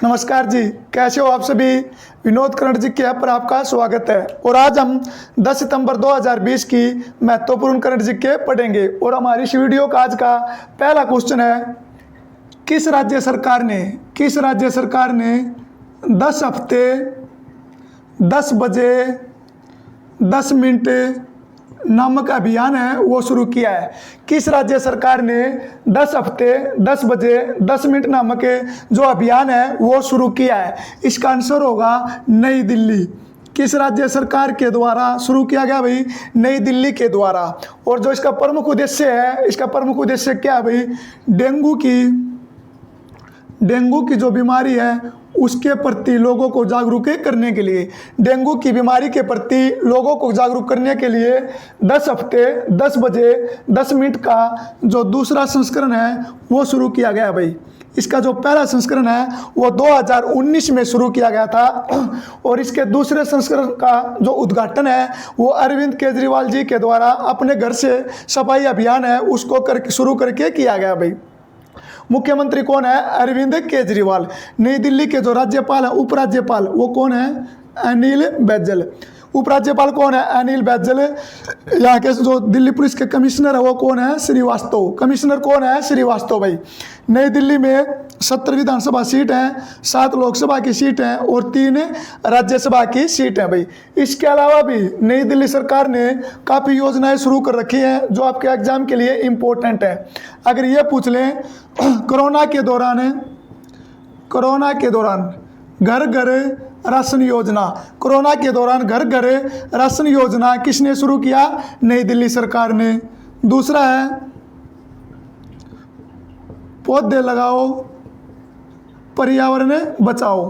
नमस्कार जी, कैसे हो आप सभी। विनोद कर्ण जी के ऐप पर आपका स्वागत है। और आज हम 10 सितंबर 2020 की महत्वपूर्ण कर्ण जी के पढ़ेंगे। और हमारी इस वीडियो का आज का पहला क्वेश्चन है, किस राज्य सरकार ने 10 हफ्ते 10 बजे 10 मिनट नामक अभियान है वो शुरू किया है। किस राज्य सरकार ने 10 हफ्ते 10 बजे 10 मिनट नामक जो अभियान है वो शुरू किया है। इसका आंसर होगा नई दिल्ली। किस राज्य सरकार के द्वारा शुरू किया गया भाई? नई दिल्ली के द्वारा। और जो इसका प्रमुख उद्देश्य है, इसका प्रमुख उद्देश्य क्या है भाई? डेंगू की जो बीमारी है उसके प्रति लोगों को जागरूक करने के लिए, डेंगू की बीमारी के प्रति लोगों को जागरूक करने के लिए 10 हफ्ते 10 बजे 10 मिनट का जो दूसरा संस्करण है वो शुरू किया गया भाई। इसका जो पहला संस्करण है वो 2019 में शुरू किया गया था। और इसके दूसरे संस्करण का जो उद्घाटन है वो अरविंद केजरीवाल जी के द्वारा अपने घर से सफाई अभियान है उसको शुरू करके किया गया भाई। मुख्यमंत्री कौन है? अरविंद केजरीवाल। नई दिल्ली के जो राज्यपाल है, उपराज्यपाल, वो कौन है? अनिल बैजल। उपराज्यपाल कौन है? अनिल बैजल। यहाँ के जो दिल्ली पुलिस के कमिश्नर है वो कौन है? श्रीवास्तव। कमिश्नर कौन है? श्रीवास्तव भाई। नई दिल्ली में 70 विधानसभा सीट हैं, 7 लोकसभा की सीट हैं और 3 राज्यसभा की सीट हैं भाई। इसके अलावा भी नई दिल्ली सरकार ने काफ़ी योजनाएं शुरू कर रखी हैं जो आपके एग्जाम के लिए इम्पोर्टेंट है। अगर ये पूछ लें कोरोना के दौरान घर घर राशन योजना, कोरोना के दौरान घर घर राशन योजना किसने शुरू किया? नई दिल्ली सरकार ने। दूसरा है पौधे लगाओ पर्यावरण बचाओ,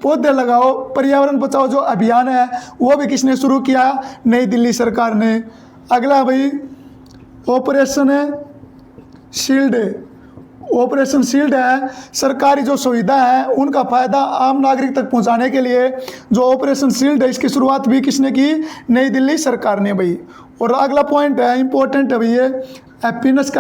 पौधे लगाओ पर्यावरण बचाओ जो अभियान है वो भी किसने शुरू किया? नई दिल्ली सरकार ने। अगला भाई ऑपरेशन शील्ड है। सरकारी जो सुविधा है उनका फ़ायदा आम नागरिक तक पहुंचाने के लिए जो ऑपरेशन शील्ड है इसकी शुरुआत भी किसने की? नई दिल्ली सरकार ने भाई। और अगला पॉइंट है, इंपॉर्टेंट है भाई, ये हैप्पीनेस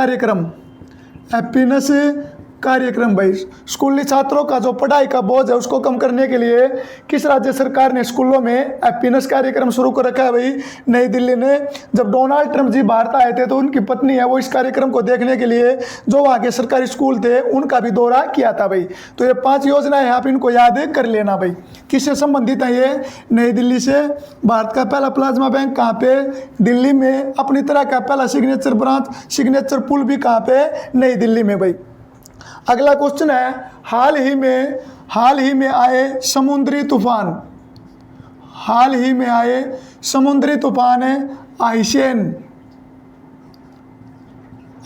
कार्यक्रम भाई। स्कूली छात्रों का जो पढ़ाई का बोझ है उसको कम करने के लिए किस राज्य सरकार ने स्कूलों में हैप्पीनेस कार्यक्रम शुरू कर रखा है भाई? नई दिल्ली ने। जब डोनाल्ड ट्रंप जी भारत आए थे तो उनकी पत्नी है वो इस कार्यक्रम को देखने के लिए जो वहाँ के सरकारी स्कूल थे उनका भी दौरा किया था भाई। तो ये 5 योजनाएं आप इनको याद कर लेना भाई। किससे संबंधित है ये? नई दिल्ली से। भारत का पहला प्लाज्मा बैंक कहाँ पे? दिल्ली में। अपनी तरह का पहला सिग्नेचर पुल भी कहाँ पे? नई दिल्ली में भाई। अगला क्वेश्चन है, हाल ही में आए समुद्री तूफान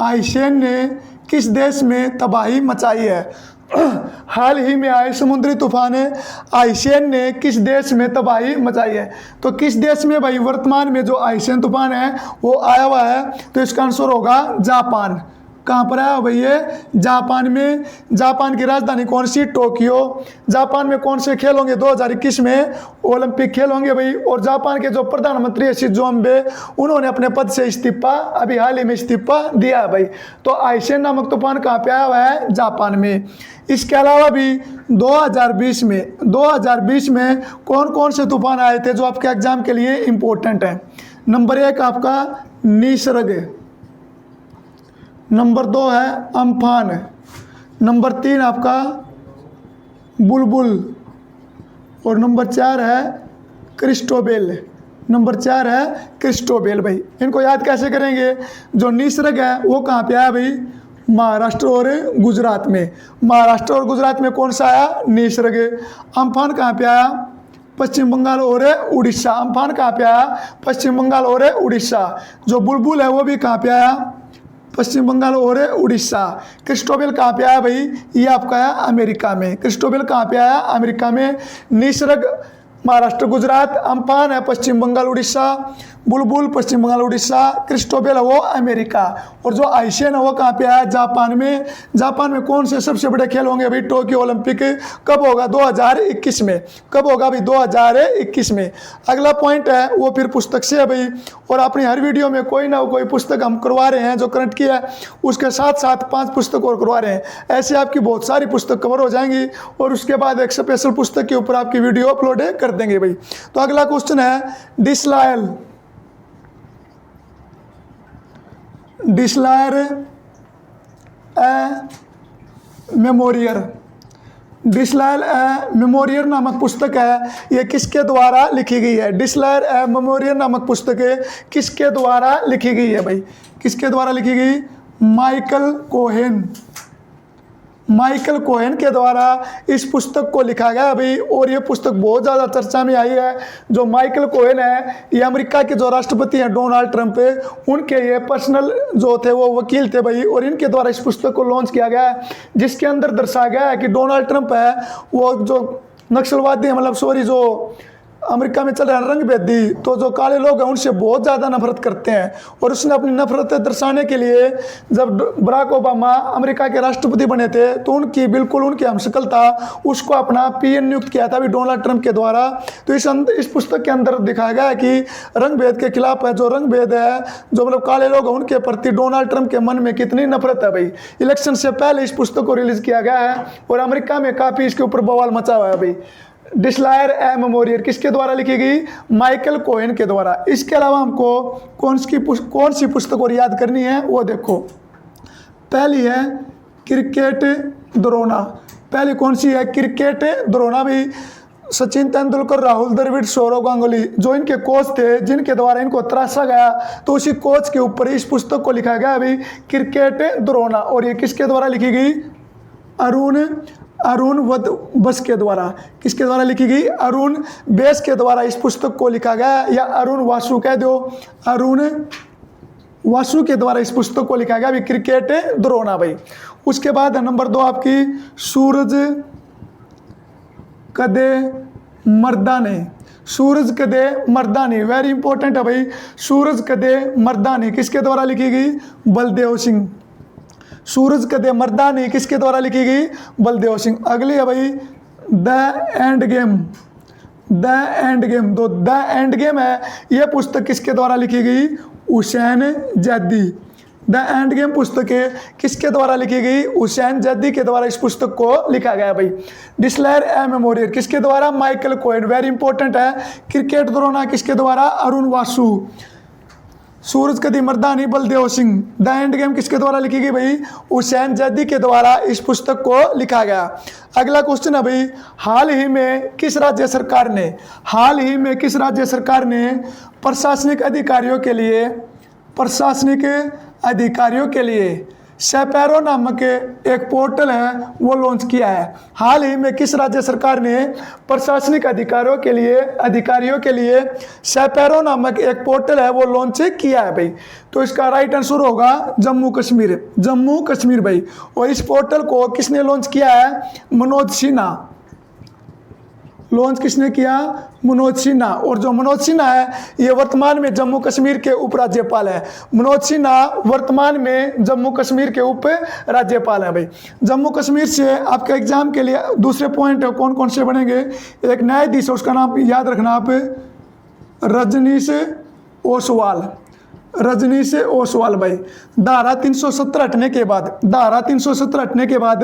आइसेन ने किस देश में तबाही मचाई है? हाल ही में आए समुद्री तूफान आइसेन ने किस देश में तबाही मचाई है? तो किस देश में भाई वर्तमान में जो आइसेन तूफान है वो आया हुआ है? तो इसका आंसर होगा जापान। कहाँ पर आया भाई? ये जापान में। जापान की राजधानी कौन सी? टोक्यो। जापान में कौन से खेल होंगे 2021 में? ओलंपिक खेल होंगे भाई। और जापान के जो प्रधानमंत्री है शिंजो अबे उन्होंने अपने पद से इस्तीफा अभी हाल ही में इस्तीफा दिया है भाई। तो आइसेन नामक तूफान कहाँ पे आया हुआ है? जापान में। इसके अलावा भी 2020 में कौन कौन से तूफान आए थे जो आपके एग्जाम के लिए इम्पोर्टेंट है? नंबर 1 आपका निसर्ग, नंबर 2 है अम्फान, नंबर 3 आपका बुलबुल और नंबर 4 है क्रिस्टोबेल। भाई। इनको याद कैसे करेंगे? जो निसर्ग है वो कहाँ पे आया भाई? महाराष्ट्र और गुजरात में। महाराष्ट्र और गुजरात में कौन सा आया? निसर्ग। अम्फान कहाँ पे आया? पश्चिम बंगाल और उड़ीसा। अम्फान कहाँ पे आया? पश्चिम बंगाल और उड़ीसा। जो बुलबुल है वो भी कहाँ पे आया? पश्चिम बंगाल और उड़ीसा। क्रिस्टोबेल कहाँ पे आया भाई? ये आपका आया अमेरिका में। क्रिस्टोबेल कहाँ पे आया? अमेरिका में। निसर्ग महाराष्ट्र गुजरात, अम्फान है पश्चिम बंगाल उड़ीसा, बुलबुल पश्चिम बंगाल उड़ीसा, क्रिस्टोबेल है वो अमेरिका, और जो आइशियन है वो कहाँ पे है, जापान में। जापान में कौन से सबसे बड़े खेल होंगे भाई, टोक्यो ओलंपिक कब होगा, 2021 में। कब होगा भाई, 2021 में। अगला पॉइंट है वो फिर पुस्तक से है भाई, और अपनी हर वीडियो में कोई ना कोई पुस्तक हम करवा रहे हैं, जो करंट की है उसके साथ साथ 5 पुस्तक और करवा रहे हैं। ऐसे आपकी बहुत सारी पुस्तक कवर हो जाएंगी, और उसके बाद एक स्पेशल पुस्तक के ऊपर आपकी वीडियो अपलोड कर देंगे भाई। तो अगला क्वेश्चन है, डिसलायर ए मेमोरियर। डिसलायर ए मेमोरियर नामक पुस्तक है, ये किसके द्वारा लिखी गई है। डिसलायर ए मेमोरियर नामक पुस्तक किसके द्वारा लिखी गई है भाई, किसके द्वारा लिखी गई, माइकल कोहेन के द्वारा इस पुस्तक को लिखा गया भाई। और ये पुस्तक बहुत ज़्यादा चर्चा में आई है। जो माइकल कोहेन है, ये अमेरिका के जो राष्ट्रपति हैं डोनाल्ड ट्रंप, उनके ये पर्सनल जो थे वो वकील थे भाई, और इनके द्वारा इस पुस्तक को लॉन्च किया गया है, जिसके अंदर दर्शाया गया है कि डोनाल्ड ट्रंप है वो जो नक्सलवादी है, मतलब सॉरी, जो अमेरिका में चल रहा है रंगभेदी, तो जो काले लोग हैं उनसे बहुत ज़्यादा नफरत करते हैं। और उसने अपनी नफरत दर्शाने के लिए जब बराक ओबामा अमेरिका के राष्ट्रपति बने थे, तो उनकी हमशक्ल था, उसको अपना पीएन नियुक्त किया था भी डोनाल्ड ट्रंप के द्वारा। तो इस पुस्तक के अंदर दिखाया गया है कि रंगभेद के खिलाफ है, जो रंगभेद है, जो मतलब काले लोग हैं, उनके प्रति डोनाल्ड ट्रंप के मन में कितनी नफरत है भाई। इलेक्शन से पहले इस पुस्तक को रिलीज किया गया है, और अमेरिका में काफ़ी इसके ऊपर बवाल मचा हुआ है भाई। डिसलायर ए मेमोरियर किसके द्वारा लिखी गई, माइकल कोहेन के द्वारा। इसके अलावा हमको कौन सी पुस्तक और याद करनी है वो देखो। पहली है क्रिकेट द्रोणा। पहली कौन सी है, क्रिकेट द्रोणा भी। सचिन तेंदुलकर, राहुल द्रविड़, सौरव गांगुली जो इनके कोच थे, जिनके द्वारा इनको तराशा गया, तो उसी कोच के ऊपर इस पुस्तक को लिखा गया अभी, क्रिकेट द्रोणा। और ये किसके द्वारा लिखी गई, अरुण बस के द्वारा। किसके द्वारा लिखी गई, अरुण बेस के द्वारा इस पुस्तक को लिखा गया, या अरुण वासु कह दो, अरुण वासु के द्वारा इस पुस्तक को लिखा गया अभी, क्रिकेट द्रोणा भाई। उसके बाद नंबर 2 आपकी सूरज कदे मर्दानी, वेरी इंपॉर्टेंट है भाई। सूरज कदे मर्दानी किसके द्वारा लिखी गई, बलदेव सिंह। सूरज कदे मर्दानी किसके द्वारा लिखी गई, बलदेव सिंह। अगली है भाई द एंड गेम। तो द एंड गेम है, यह पुस्तक किसके द्वारा लिखी गई, Hussain Zaidi. The end game पुस्तक किसके द्वारा लिखी गई, हुसैन जैदी के द्वारा इस पुस्तक को लिखा गया भाई। डिसलायर ए मेमोरियल किसके द्वारा, माइकल कोहेन, वेरी इंपॉर्टेंट है। क्रिकेट द्रोणा किसके द्वारा, Arun Vasu. Sooraj Kadi Mardani, Baldev Singh. The end game किसके द्वारा लिखी गई भाई, हुसैन जैदी के द्वारा इस पुस्तक को लिखा गया। अगला क्वेश्चन है भाई, हाल ही में किस राज्य सरकार ने प्रशासनिक अधिकारियों के लिए सेपेरो नामक एक पोर्टल है वो लॉन्च किया है। हाल ही में किस राज्य सरकार ने प्रशासनिक अधिकारियों के लिए सेपेरो नामक एक पोर्टल है वो लॉन्च किया है भाई। तो इसका राइट आंसर होगा जम्मू कश्मीर भाई। और इस पोर्टल को किसने लॉन्च किया है, मनोज सिन्हा। लॉन्च किसने किया, मनोज सिन्हा। और जो मनोज सिन्हा है ये वर्तमान में जम्मू कश्मीर के उपराज्यपाल है। मनोज सिन्हा वर्तमान में जम्मू कश्मीर के उप राज्यपाल है भाई। जम्मू कश्मीर से आपके एग्जाम के लिए दूसरे पॉइंट कौन कौन से बनेंगे, एक न्यायाधीश है उसका नाम याद रखना आप, रजनीश ओसवाल भाई। धारा 370 हटने के बाद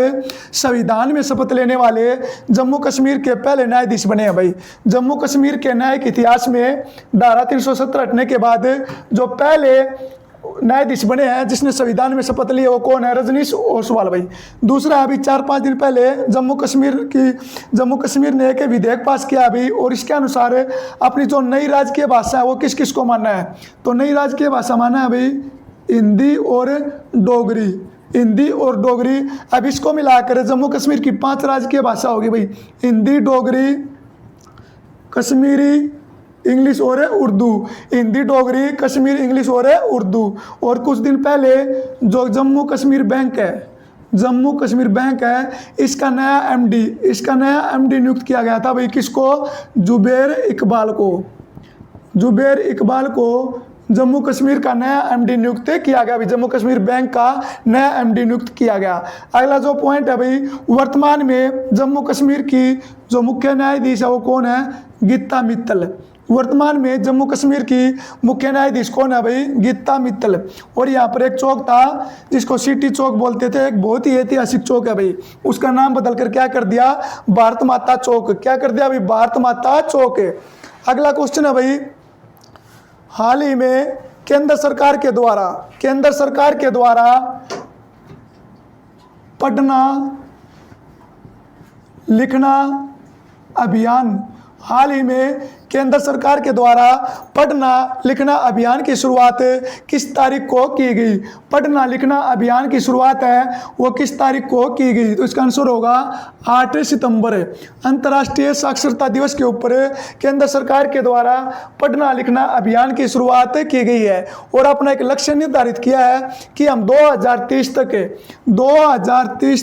संविधान में शपथ लेने वाले जम्मू कश्मीर के पहले न्यायाधीश बने हैं भाई। जम्मू कश्मीर के न्यायिक इतिहास में धारा 370 हटने के बाद जो पहले न्यायाधीश बने हैं जिसने संविधान में शपथ ली है वो कौन है, रजनीश ओसवाल भाई। दूसरा अभी 4-5 दिन पहले जम्मू कश्मीर ने एक विधेयक पास किया अभी, और इसके अनुसार अपनी जो नई राजकीय भाषा है वो किस किस को मानना है, तो नई राजकीय भाषा मानना है अभी हिंदी और डोगरी। अब इसको मिलाकर जम्मू कश्मीर की 5 राजकीय भाषा होगी भाई, हिंदी, डोगरी, कश्मीरी, इंग्लिश और उर्दू। हिंदी, डोगरी, कश्मीर, इंग्लिश और उर्दू। और कुछ दिन पहले जो जम्मू कश्मीर बैंक है इसका नया एमडी नियुक्त किया गया था भाई, किसको, जुबैर इकबाल को। जुबैर इकबाल को जम्मू कश्मीर का नया एमडी नियुक्त किया गया। अभी जम्मू कश्मीर बैंक का नया एमडी नियुक्त किया गया। अगला जो पॉइंट है भाई, वर्तमान में जम्मू कश्मीर की जो मुख्य न्यायाधीश है वो कौन है? गीता मित्तल। वर्तमान में जम्मू कश्मीर की मुख्य न्यायाधीश कौन है भाई? गीता मित्तल। और यहाँ पर एक चौक था जिसको सिटी चौक बोलते थे, एक बहुत ही ऐतिहासिक चौक है भाई, उसका नाम बदलकर क्या कर दिया? भारत माता चौक। क्या कर दिया भाई? भारत माता चौक। अगला क्वेश्चन है भाई, हाल ही में केंद्र सरकार के द्वारा पढ़ना लिखना अभियान, हाल ही में केंद्र सरकार के द्वारा पढ़ना लिखना अभियान की शुरुआत किस तारीख को की गई? पढ़ना लिखना अभियान की शुरुआत है वो किस तारीख को की गई? तो इसका आंसर होगा 8 सितंबर। अंतर्राष्ट्रीय साक्षरता दिवस के ऊपर केंद्र सरकार के द्वारा पढ़ना लिखना अभियान की शुरुआत की गई है और अपना एक लक्ष्य निर्धारित किया है कि हम 2030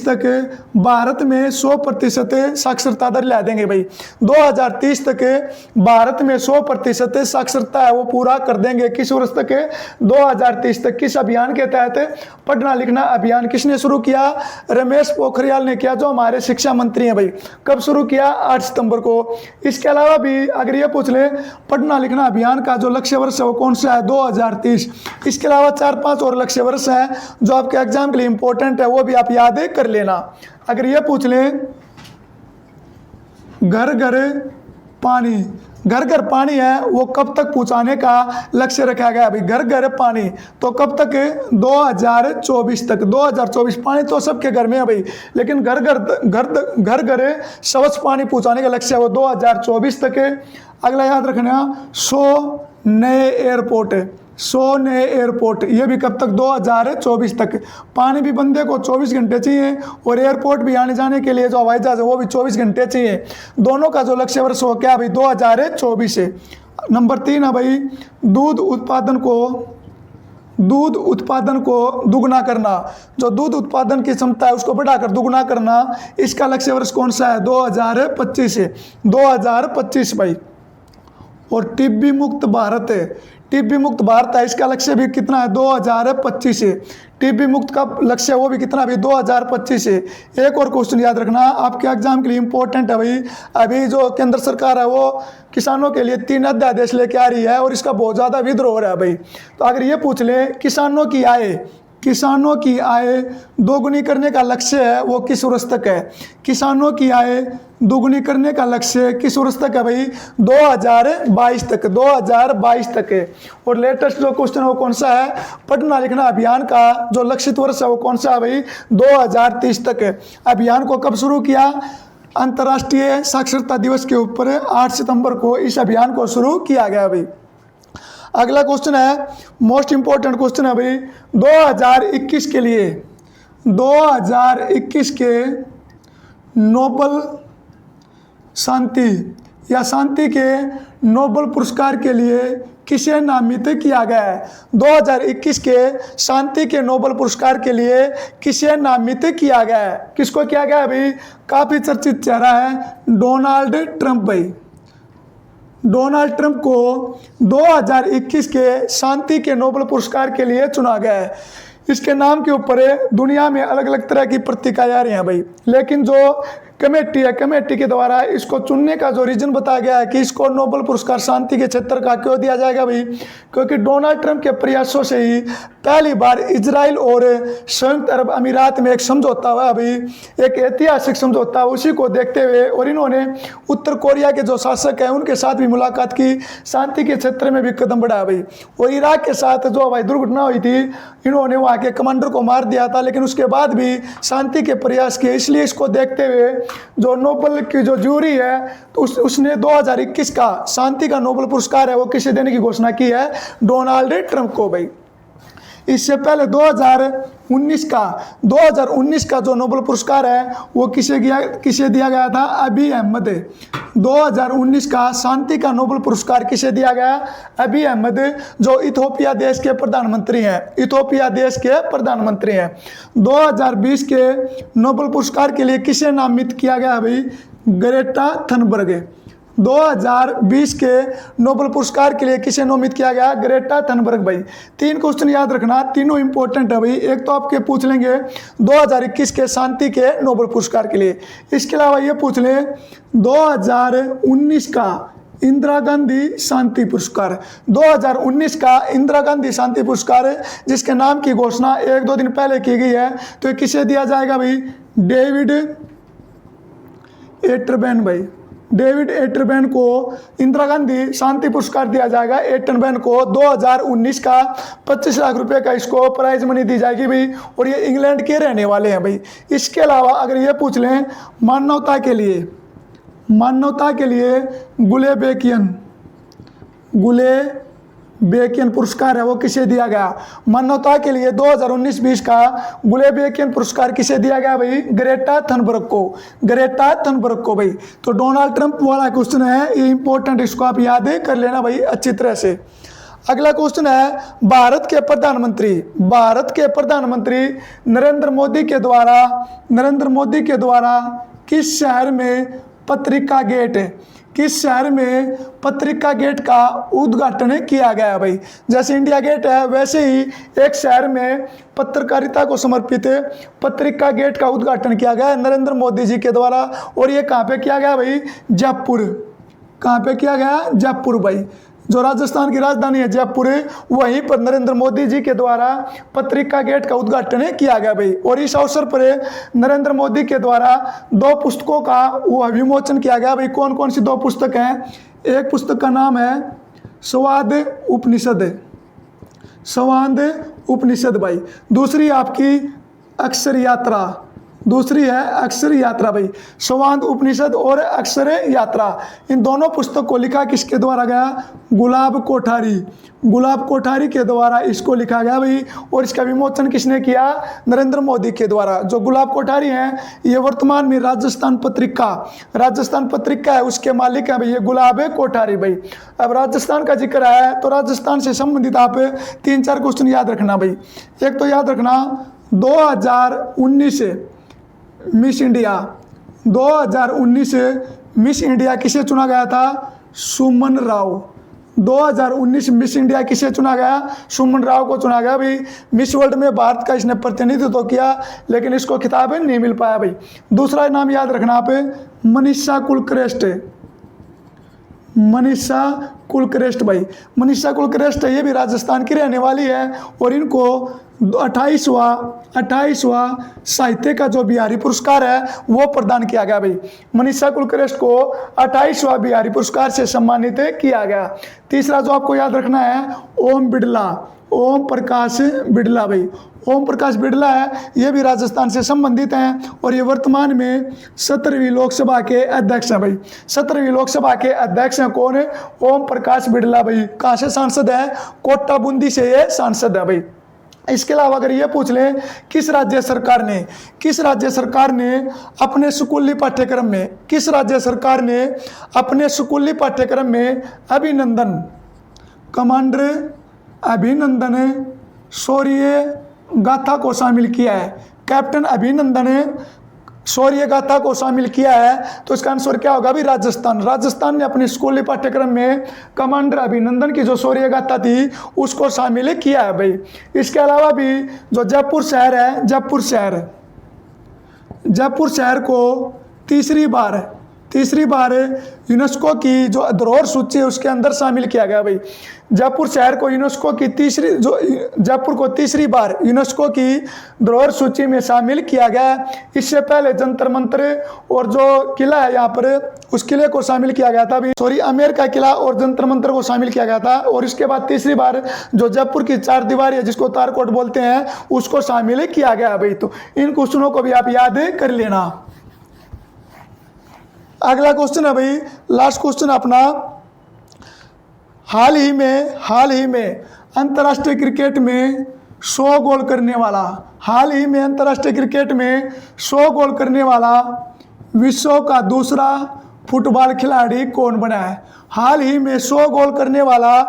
तक भारत में 100% साक्षरता दर ला देंगे भाई। 2030 तक भारत में 100% साक्षरता है वो पूरा कर देंगे। किस वर्ष तक? 2030 तक। किस अभियान के तहत? पढ़ना लिखना अभियान। किसने शुरू किया? रमेश पोखरियाल ने किया, जो हमारे शिक्षा मंत्री हैं भाई। कब शुरू किया? 8 सितंबर को। इसके अलावा भी अगर ये पूछ ले पढ़ना लिखना अभियान का जो लक्ष्य वर्ष है वो कौन सा है? 2030। इसके अलावा 4-5 और लक्ष्य वर्ष है जो आपके एग्जाम के लिए इंपॉर्टेंट है, वो भी आप याद कर लेना। अगर ये पूछ ले घर घर पानी है वो कब तक पहुंचाने का लक्ष्य रखा गया भाई? घर घर पानी तो कब तक? 2024 तक। 2024। पानी तो सबके घर में है भाई, लेकिन घर घर स्वच्छ पानी पहुंचाने का लक्ष्य है वो 2024 तक है। अगला याद रखना, 100 नए एयरपोर्ट, ये भी कब तक? 2024 तक। पानी भी बंदे को 24 घंटे चाहिए और एयरपोर्ट भी आने जाने के लिए जो हवाई जहाज है वो भी 24 घंटे चाहिए। दोनों का जो लक्ष्य वर्ष हो क्या भाई? 2024 है। नंबर 3 है भाई, दूध उत्पादन को दुगना करना। जो दूध उत्पादन की क्षमता है उसको बढ़ाकर दुगना करना, इसका लक्ष्य वर्ष कौन सा है? 2025 है। 2025 भाई। और टीबी मुक्त भारत है, इसका लक्ष्य भी कितना है? 2025 है। टीबी मुक्त का लक्ष्य वो भी कितना भी? 2025 है। एक और क्वेश्चन याद रखना आपके एग्जाम के लिए इंपॉर्टेंट है भाई। अभी जो केंद्र सरकार है वो किसानों के लिए 3 अध्यादेश लेके आ रही है और इसका बहुत ज़्यादा विद्रोह हो रहा है भाई। तो अगर ये पूछ ले किसानों की आय दोगुनी करने का लक्ष्य है वो किस वर्ष तक है? किसानों की आय दोगुनी करने का लक्ष्य किस वर्ष तक है भाई? 2022 तक। 2022 तक है। और लेटेस्ट जो क्वेश्चन है वो कौन सा है? पढ़ना लिखना अभियान का जो लक्षित वर्ष है वो कौन सा है भाई? 2030 तक है। अभियान को कब शुरू किया? अंतर्राष्ट्रीय साक्षरता दिवस के ऊपर 8 सितंबर को इस अभियान को शुरू किया गया भाई। अगला क्वेश्चन है, मोस्ट इंपॉर्टेंट क्वेश्चन है भाई, 2021 के लिए 2021 के नोबल शांति के नोबेल पुरस्कार के लिए किसे नामित किया गया है? 2021 के शांति के नोबेल पुरस्कार के लिए किसे नामित किया गया है? किसको किया गया है भाई? काफी चर्चित चेहरा है डोनाल्ड ट्रंप भाई। डोनाल्ड ट्रंप को 2021 के शांति के नोबेल पुरस्कार के लिए चुना गया है। इसके नाम के ऊपर दुनिया में अलग अलग तरह की प्रतिक्रियाएं आ रही हैं भाई, लेकिन जो कमेटी के द्वारा इसको चुनने का जो रीजन बताया गया है कि इसको नोबेल पुरस्कार शांति के क्षेत्र का क्यों दिया जाएगा भाई, क्योंकि डोनाल्ड ट्रंप के प्रयासों से ही पहली बार इजराइल और संयुक्त अरब अमीरात में एक समझौता हुआ भाई, एक ऐतिहासिक समझौता। उसी को देखते हुए और इन्होंने उत्तर कोरिया के जो शासक हैं उनके साथ भी मुलाकात की, शांति के क्षेत्र में भी कदम बढ़ाया भाई। और इराक के साथ जो हवाई दुर्घटना हुई थी, इन्होंने वहाँ के कमांडर को मार दिया था, लेकिन उसके बाद भी शांति के प्रयास किए। इसलिए इसको देखते हुए जो नोबेल की जो जूरी है तो उसने 2021 का शांति का नोबेल पुरस्कार है वो किसे देने की घोषणा की है? डोनाल्ड ट्रंप को भाई। इससे पहले 2019 का जो नोबेल पुरस्कार है वो किसे दिया गया था? अबी अहमद। 2019 का शांति का नोबेल पुरस्कार किसे दिया गया? अबी अहमद, जो इथोपिया देश के प्रधानमंत्री हैं। 2020 के नोबेल पुरस्कार के लिए किसे नामित किया गया भाई? Greta Thunberg. 2020 के नोबेल पुरस्कार के लिए किसे नामित किया गया? ग्रेटा थनबर्ग भाई। 3 क्वेश्चन याद रखना, तीनों इंपॉर्टेंट है भाई। एक तो आपके पूछ लेंगे 2021 के शांति के नोबेल पुरस्कार के लिए, इसके अलावा ये पूछ लें 2019 का इंदिरा गांधी शांति पुरस्कार, 2019 का इंदिरा गांधी शांति पुरस्कार जिसके नाम की घोषणा 1-2 दिन पहले की गई है, तो ये किसे दिया जाएगा भाई? डेविड एटरबैन भाई। डेविड एटरबैन को इंदिरा गांधी शांति पुरस्कार दिया जाएगा। एटरबैन को 2019 का 25 लाख रुपए का इसको प्राइज मनी दी जाएगी भाई, और ये इंग्लैंड के रहने वाले हैं भाई। इसके अलावा अगर ये पूछ लें मानवता के लिए गुलेबेकियन पुरस्कार है, वो किसे दिया गया? मानवता के लिए 2019-20 का गुलेबेकियन पुरस्कार किसे दिया गया भाई? ग्रेटा थनबर्ग को भाई। तो डोनाल्ड ट्रंप वाला क्वेश्चन है, ये इंपॉर्टेंट, इसको आप याद कर लेना भाई अच्छी तरह से। अगला क्वेश्चन है भारत के प्रधानमंत्री नरेंद्र मोदी के द्वारा किस शहर में पत्रिका गेट का उद्घाटन किया गया भाई? जैसे इंडिया गेट है वैसे ही एक शहर में पत्रकारिता को समर्पित पत्रिका गेट का उद्घाटन किया गया नरेंद्र मोदी जी के द्वारा। और ये कहाँ पे किया गया भाई? जयपुर। कहाँ पे किया गया? जयपुर भाई। जो राजस्थान की राजधानी है जयपुर, वहीं पर नरेंद्र मोदी जी के द्वारा पत्रिका गेट का उद्घाटन किया गया भाई। और इस अवसर पर नरेंद्र मोदी के द्वारा 2 पुस्तकों का वो विमोचन किया गया भाई। कौन कौन सी 2 पुस्तक हैं? एक पुस्तक का नाम है संवाद उपनिषद भाई। दूसरी आपकी अक्षर यात्रा भाई। संवाद उपनिषद और अक्षर यात्रा, इन दोनों पुस्तक को लिखा किसके द्वारा गया? गुलाब कोठारी के द्वारा इसको लिखा गया भाई। और इसका विमोचन किसने किया? नरेंद्र मोदी के द्वारा। जो गुलाब कोठारी हैं ये वर्तमान में राजस्थान पत्रिका है, उसके मालिक हैं भाई ये गुलाब कोठारी भाई। अब राजस्थान का जिक्र है तो राजस्थान से संबंधित आप 3-4 क्वेश्चन याद रखना भाई। एक तो याद रखना 2019 मिस इंडिया किसे चुना गया था? सुमन राव। 2019 मिस इंडिया किसे चुना गया? सुमन राव को चुना गया भाई। मिस वर्ल्ड में भारत का इसने प्रतिनिधित्व किया, लेकिन इसको खिताब नहीं मिल पाया भाई। दूसरा नाम याद रखना आप मनीषा कुलश्रेष्ठ भाई। मनीषा कुलश्रेष्ठ ये भी राजस्थान की रहने वाली है, और इनको 28वां साहित्य का जो बिहारी पुरस्कार है वो प्रदान किया गया भाई। मनीषा कुलश्रेष्ठ को 28वां बिहारी पुरस्कार से सम्मानित किया गया। तीसरा जो आपको याद रखना है ओम प्रकाश बिड़ला भाई। ओम प्रकाश बिड़ला है, ये भी राजस्थान से संबंधित हैं, और ये वर्तमान में 17वीं लोकसभा के अध्यक्ष हैं भाई। 17वीं लोकसभा के अध्यक्ष हैं कौन है? ओम प्रकाश बिड़ला भाई। कहाँ से सांसद है? कोटा बूंदी से ये सांसद है भाई। इसके अलावा अगर ये पूछ लें किस राज्य सरकार ने अपने स्कूली पाठ्यक्रम में कमांडर अभिनंदन शौर्य गाथा को शामिल किया है? कैप्टन अभिनंदन शौर्य गाथा को शामिल किया है, तो इसका आंसर क्या होगा भी? राजस्थान ने अपने स्कूली पाठ्यक्रम में कमांडर अभिनंदन की जो शौर्य गाथा थी उसको शामिल किया है भाई। इसके अलावा भी जो जयपुर शहर को तीसरी बार यूनेस्को की जो धरोहर सूची है उसके अंदर शामिल किया गया भाई। जयपुर को तीसरी बार यूनेस्को की धरोहर सूची में शामिल किया गया। इससे पहले जंतर मंतर और जो किला है यहाँ पर उस किले को शामिल किया गया था भाई। आमेर का किला और जंतर मंतर को शामिल किया गया था। और इसके बाद तीसरी बार जो जयपुर की 4 दीवारी है जिसको तारकोट बोलते हैं उसको शामिल किया गया भाई। तो इन क्वेश्चनों को भी आप याद कर लेना। अगला क्वेश्चन है भाई, लास्ट क्वेश्चन अपना, हाल ही में अंतर्राष्ट्रीय क्रिकेट में 100 गोल करने वाला विश्व का दूसरा फुटबॉल खिलाड़ी कौन बना है? हाल ही में 100 गोल करने वाला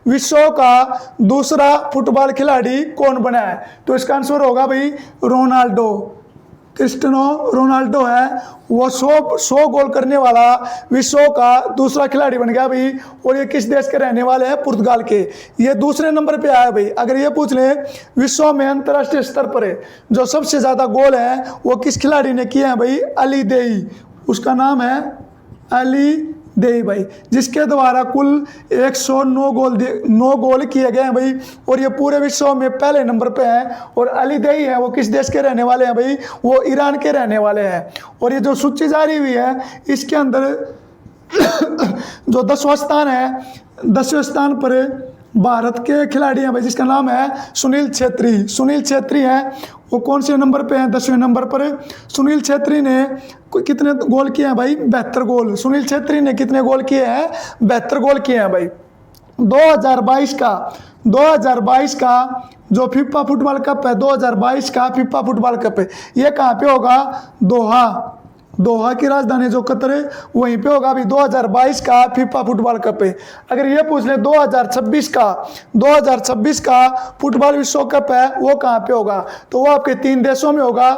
विश्व का दूसरा फुटबॉल खिलाड़ी कौन बना है? तो इसका आंसर होगा भाई क्रिस्टियानो रोनाल्डो है, वो 100 गोल करने वाला विश्व का दूसरा खिलाड़ी बन गया भाई। और ये किस देश के रहने वाले हैं? पुर्तगाल के। ये दूसरे नंबर पे आया भाई। अगर ये पूछ लें विश्व में अंतर्राष्ट्रीय स्तर पर जो सबसे ज़्यादा गोल है वो किस खिलाड़ी ने किए हैं भाई? अली देई, उसका नाम है अली देई भाई, जिसके द्वारा कुल 109 गोल किए गए हैं भाई। और ये पूरे विश्व में पहले नंबर पे हैं। और अली देई है वो किस देश के रहने वाले हैं भाई? वो ईरान के रहने वाले हैं। और ये जो सूची जारी हुई है इसके अंदर जो 10वां स्थान है, 10वें स्थान पर भारत के खिलाड़ी हैं भाई, जिसका नाम है सुनील छेत्री। सुनील छेत्री हैं, वो कौन से नंबर पे हैं? 10वें नंबर पर। सुनील छेत्री ने कितने गोल किए हैं भाई? 72 गोल। सुनील छेत्री ने कितने गोल किए हैं? 72 गोल किए हैं भाई। 2022 का जो फीफा फुटबॉल कप है, 2022 का फीफा फुटबॉल कप है, ये कहाँ पे होगा? दोहा की राजधानी जो कतर है वहीं पे होगा अभी। 2022 का फीफा फुटबॉल कप है। अगर ये पूछ ले 2026 का फुटबॉल विश्व कप है वो कहाँ पे होगा? तो वो आपके 3 देशों में होगा,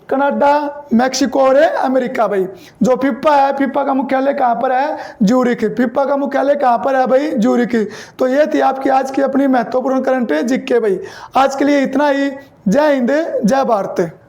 कनाडा, मैक्सिको और अमेरिका भाई। जो फीफा है, फीफा का मुख्यालय कहाँ पर है? ज्यूरिख। फीफा का मुख्यालय कहाँ पर है भाई? ज्यूरिख। तो ये थी आपकी आज की अपनी महत्वपूर्ण करंट जीके भाई। आज के लिए इतना ही। जय हिंद, जय भारत।